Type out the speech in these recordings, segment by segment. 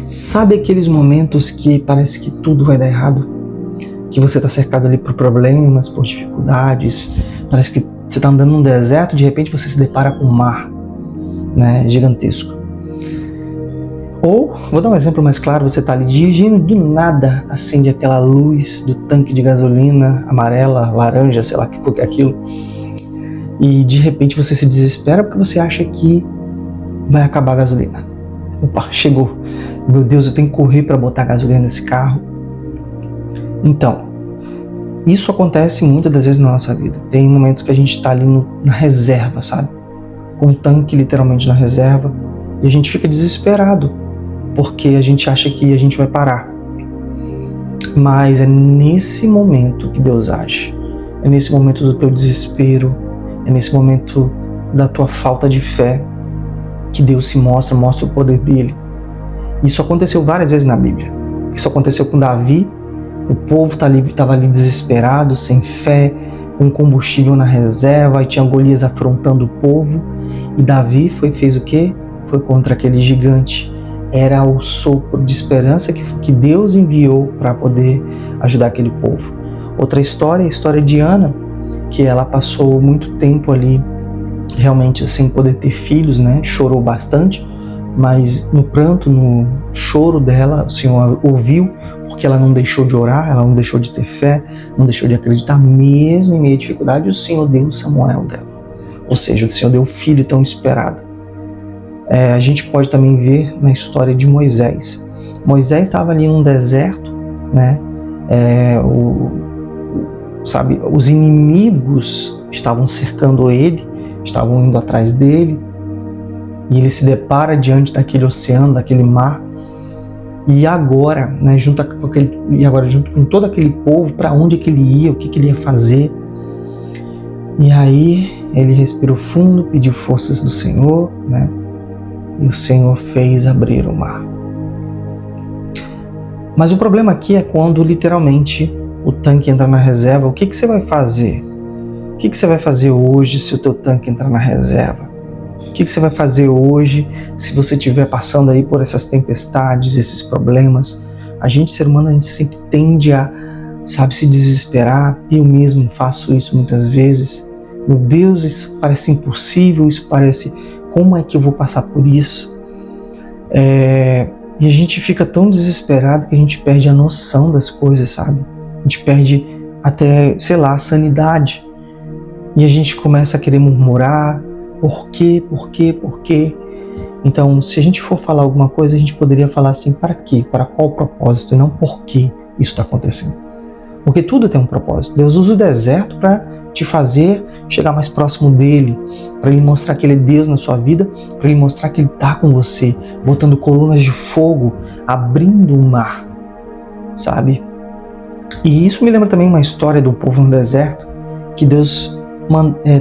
Sabe aqueles momentos que parece que tudo vai dar errado? Que você está cercado ali por problemas, por dificuldades, parece que você está andando num deserto e de repente você se depara com um mar, né, gigantesco. Ou, vou dar um exemplo mais claro, você está ali dirigindo, do nada acende aquela luz do tanque de gasolina amarela, laranja, sei lá o que é aquilo, e de repente você se desespera porque você acha que vai acabar a gasolina. Opa, chegou. Meu Deus, eu tenho que correr para botar gasolina nesse carro. Então, isso acontece muitas das vezes na nossa vida. Tem momentos que a gente está ali na reserva, sabe? Com o tanque literalmente na reserva, e a gente fica desesperado, porque a gente acha que a gente vai parar. Mas é nesse momento que Deus age. É nesse momento do teu desespero, é nesse momento da tua falta de fé, que Deus se mostra o poder dele. Isso aconteceu várias vezes na Bíblia. Isso aconteceu com Davi. O povo estava ali desesperado, sem fé, com combustível na reserva, e tinha Golias afrontando o povo. E Davi fez o quê? Foi contra aquele gigante. Era o sopro de esperança que Deus enviou para poder ajudar aquele povo. Outra história é a história de Ana, que ela passou muito tempo ali realmente sem poder ter filhos, né? Chorou bastante, mas no pranto, no choro dela, o Senhor ouviu, porque ela não deixou de orar, ela não deixou de ter fé, não deixou de acreditar, mesmo em meio à dificuldade, o Senhor deu o Samuel dela. Ou seja, o Senhor deu o filho tão esperado. A gente pode também ver na história de Moisés. Moisés estava ali num deserto, né? Os inimigos estavam cercando ele, estavam indo atrás dele, e ele se depara diante daquele oceano, daquele mar, e agora, né, junto com todo aquele povo, para onde que ele ia, o que ele ia fazer. E aí ele respirou fundo, pediu forças do Senhor, né, e o Senhor fez abrir o mar. Mas o problema aqui é quando literalmente o tanque entra na reserva. O que você vai fazer? O que você vai fazer hoje se o teu tanque entrar na reserva? O que você vai fazer hoje se você estiver passando aí por essas tempestades, esses problemas? A gente, ser humano, a gente sempre tende a, se desesperar. Eu mesmo faço isso muitas vezes. Meu Deus, isso parece impossível, isso parece... Como é que eu vou passar por isso? E a gente fica tão desesperado que a gente perde a noção das coisas, sabe? A gente perde até, a sanidade. E a gente começa a querer murmurar, por quê? Então, se a gente for falar alguma coisa, a gente poderia falar assim, para quê? Para qual propósito? E não por que isso está acontecendo. Porque tudo tem um propósito. Deus usa o deserto para te fazer chegar mais próximo dele, para ele mostrar que ele é Deus na sua vida, para ele mostrar que ele está com você, botando colunas de fogo, abrindo um mar, sabe? E isso me lembra também uma história do povo no deserto, que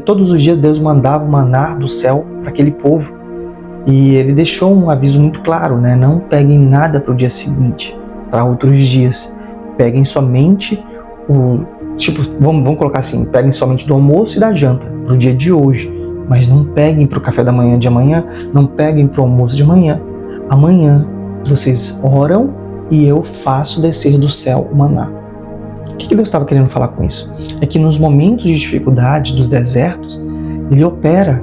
todos os dias Deus mandava o maná do céu para aquele povo. E ele deixou um aviso muito claro, né? Não peguem nada para o dia seguinte, para outros dias. Peguem somente vamos colocar assim, peguem somente do almoço e da janta para o dia de hoje. Mas não peguem para o café da manhã de amanhã, não peguem para o almoço de amanhã. Amanhã vocês oram e eu faço descer do céu o maná. O que Deus estava querendo falar com isso? É que nos momentos de dificuldade, dos desertos, ele opera.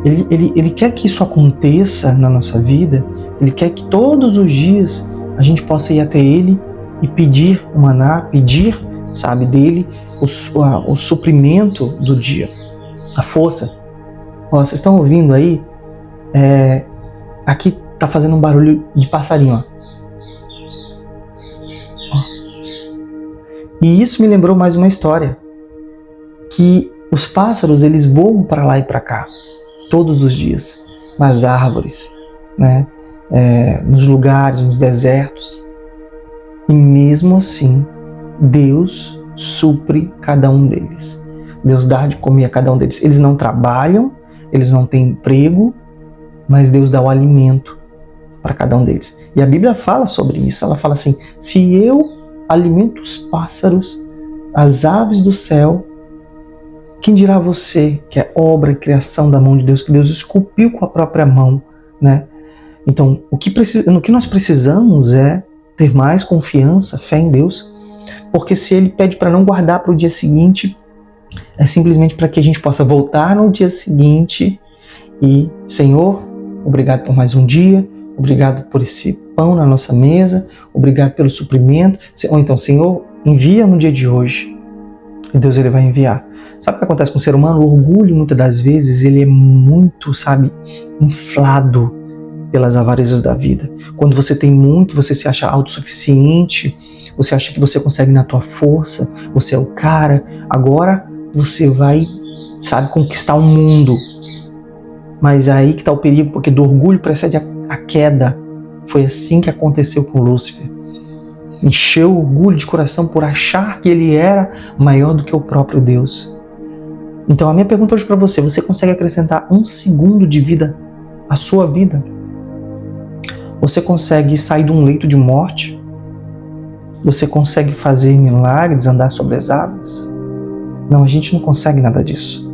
Ele quer que isso aconteça na nossa vida. Ele quer que todos os dias a gente possa ir até ele e pedir o maná, pedir, dele o suprimento do dia, a força. Vocês estão ouvindo aí? Aqui tá fazendo um barulho de passarinho, ó. E isso me lembrou mais uma história, que os pássaros, eles voam para lá e para cá, todos os dias, nas árvores, né? Nos lugares, nos desertos. E mesmo assim, Deus supre cada um deles. Deus dá de comer a cada um deles. Eles não trabalham, eles não têm emprego, mas Deus dá o alimento para cada um deles. E a Bíblia fala sobre isso. Ela fala assim, se eu alimento os pássaros, as aves do céu, quem dirá você, que é obra e criação da mão de Deus, que Deus esculpiu com a própria mão, né? Então, no que nós precisamos é ter mais confiança, fé em Deus, porque se Ele pede para não guardar para o dia seguinte, é simplesmente para que a gente possa voltar no dia seguinte e, Senhor, obrigado por mais um dia, obrigado por esse pão na nossa mesa, obrigado pelo suprimento, ou então, Senhor, envia no dia de hoje. E Deus, Ele vai enviar. Sabe o que acontece com o ser humano? O orgulho, muitas das vezes, ele é muito, inflado pelas avarezas da vida. Quando você tem muito, você se acha autossuficiente, você acha que você consegue na tua força, você é o cara, agora você vai, conquistar o mundo. Mas aí que está o perigo, porque do orgulho precede a queda. Foi assim que aconteceu com Lúcifer. Encheu o orgulho de coração por achar que ele era maior do que o próprio Deus. Então a minha pergunta hoje para você, você consegue acrescentar 1 segundo de vida à sua vida? Você consegue sair de um leito de morte? Você consegue fazer milagres, andar sobre as águas? Não, a gente não consegue nada disso.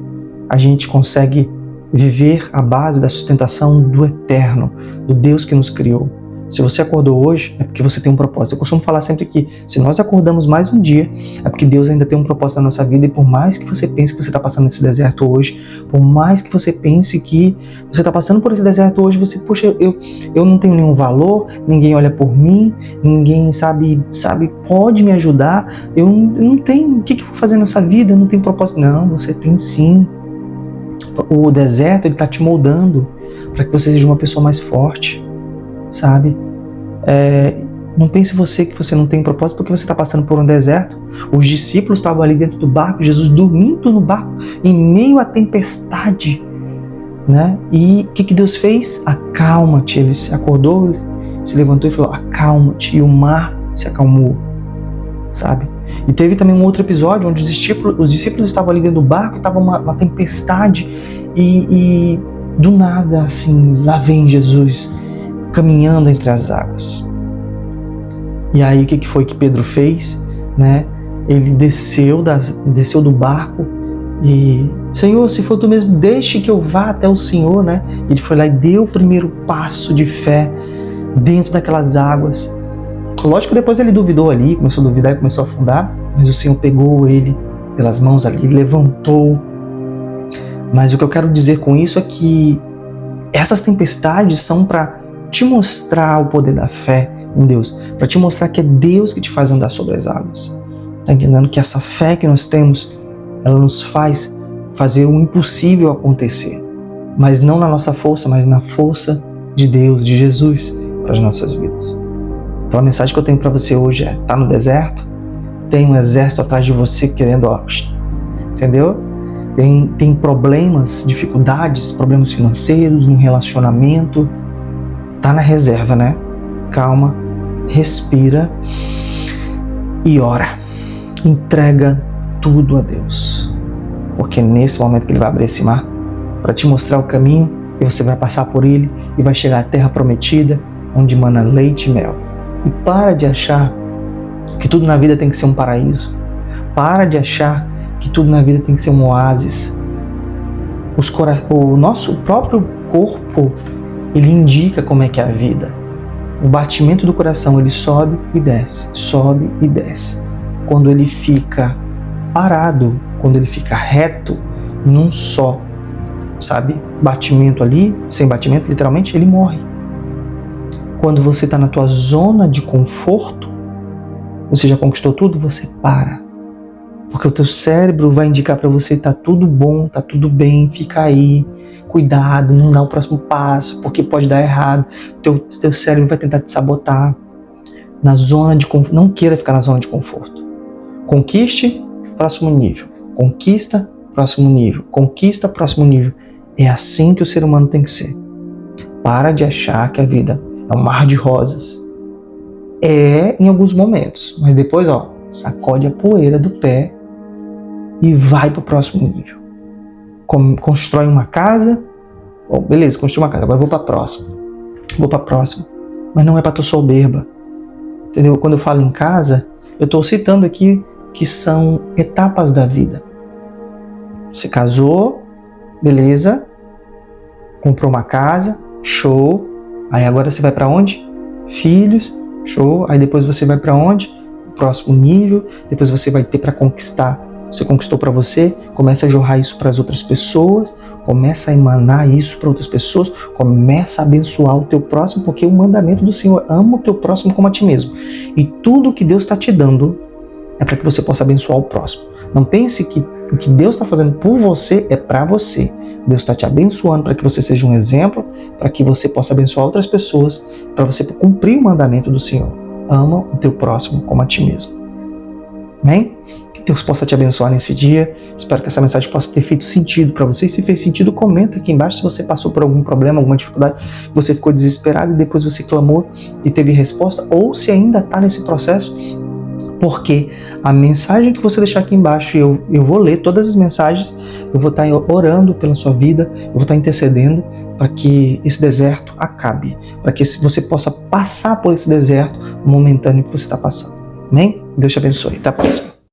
A gente consegue viver à base da sustentação do eterno, do Deus que nos criou. Se você acordou hoje, é porque você tem um propósito. Eu costumo falar sempre que se nós acordamos mais um dia, é porque Deus ainda tem um propósito na nossa vida, e por mais que você pense que você está passando nesse deserto hoje, por mais que você pense que você está passando por esse deserto hoje, você, poxa, eu não tenho nenhum valor, ninguém olha por mim, ninguém pode me ajudar, eu não tenho, o que eu vou fazer nessa vida, eu não tenho propósito. Não, você tem sim. O deserto, ele está te moldando para que você seja uma pessoa mais forte. Não pense você que você não tem propósito porque você está passando por um deserto. Os discípulos estavam ali dentro do barco, Jesus dormindo no barco, em meio à tempestade, né? E o que Deus fez? Acalma-te. Ele se acordou, se levantou e falou, acalma-te, e o mar se acalmou, E teve também um outro episódio onde os discípulos estavam ali dentro do barco, estava uma tempestade, e do nada, assim, lá vem Jesus caminhando entre as águas. E aí o que foi que Pedro fez? Né? Ele desceu do barco e, Senhor, se for tu mesmo, deixe que eu vá até o Senhor, né? Ele foi lá e deu o primeiro passo de fé dentro daquelas águas. Lógico que depois ele duvidou ali, começou a duvidar e começou a afundar, mas o Senhor pegou ele pelas mãos ali, levantou. Mas o que eu quero dizer com isso é que essas tempestades são para te mostrar o poder da fé em Deus, para te mostrar que é Deus que te faz andar sobre as águas. Tá entendendo? Que essa fé que nós temos, ela nos faz fazer o impossível acontecer, mas não na nossa força, mas na força de Deus, de Jesus, para as nossas vidas. Então a mensagem que eu tenho para você hoje é, tá no deserto? Tem um exército atrás de você querendo, entendeu? Tem problemas, dificuldades, problemas financeiros, no relacionamento. Tá na reserva, né? Calma, respira e ora. Entrega tudo a Deus. Porque é nesse momento que Ele vai abrir esse mar para te mostrar o caminho, e você vai passar por ele e vai chegar à terra prometida, onde mana leite e mel. E para de achar que tudo na vida tem que ser um paraíso. Para de achar que tudo na vida tem que ser um oásis. O nosso próprio corpo, ele indica como é que é a vida. O batimento do coração, ele sobe e desce, sobe e desce. Quando ele fica parado, quando ele fica reto, num só, batimento ali, sem batimento, literalmente, ele morre. Quando você está na tua zona de conforto, você já conquistou tudo, você para. Porque o teu cérebro vai indicar para você, tá tudo bom, tá tudo bem, fica aí, cuidado, não dá o próximo passo, porque pode dar errado. Teu cérebro vai tentar te sabotar. Na zona de conforto, não queira ficar na zona de conforto. Conquiste, próximo nível. Conquista, próximo nível. Conquista, próximo nível. É assim que o ser humano tem que ser. Para de achar que a vida é um mar de rosas. É em alguns momentos, mas depois, sacode a poeira do pé e vai para o próximo nível. Constrói uma casa. Bom, beleza, construí uma casa, agora vou para a próxima. Mas não é para tua soberba. Entendeu? Quando eu falo em casa, eu estou citando aqui que são etapas da vida. Você casou, beleza, comprou uma casa, show, Aí agora você vai para onde? Filhos, show. Aí depois você vai para onde? O próximo nível. Depois você vai ter para conquistar. Você conquistou para você, começa a jorrar isso para as outras pessoas, começa a emanar isso para outras pessoas, começa a abençoar o teu próximo, porque o mandamento do Senhor, ama o teu próximo como a ti mesmo. E tudo que Deus está te dando é para que você possa abençoar o próximo. Não pense que o que Deus está fazendo por você é para você. Deus está te abençoando para que você seja um exemplo, para que você possa abençoar outras pessoas, para você cumprir o mandamento do Senhor. Ama o teu próximo como a ti mesmo. Amém? Que Deus possa te abençoar nesse dia. Espero que essa mensagem possa ter feito sentido para você. E se fez sentido, comenta aqui embaixo se você passou por algum problema, alguma dificuldade, você ficou desesperado e depois você clamou e teve resposta, ou se ainda está nesse processo, porque a mensagem que você deixar aqui embaixo, eu vou ler todas as mensagens, eu vou estar orando pela sua vida, eu vou estar intercedendo para que esse deserto acabe, para que você possa passar por esse deserto momentâneo que você está passando. Amém? Deus te abençoe. Até a próxima.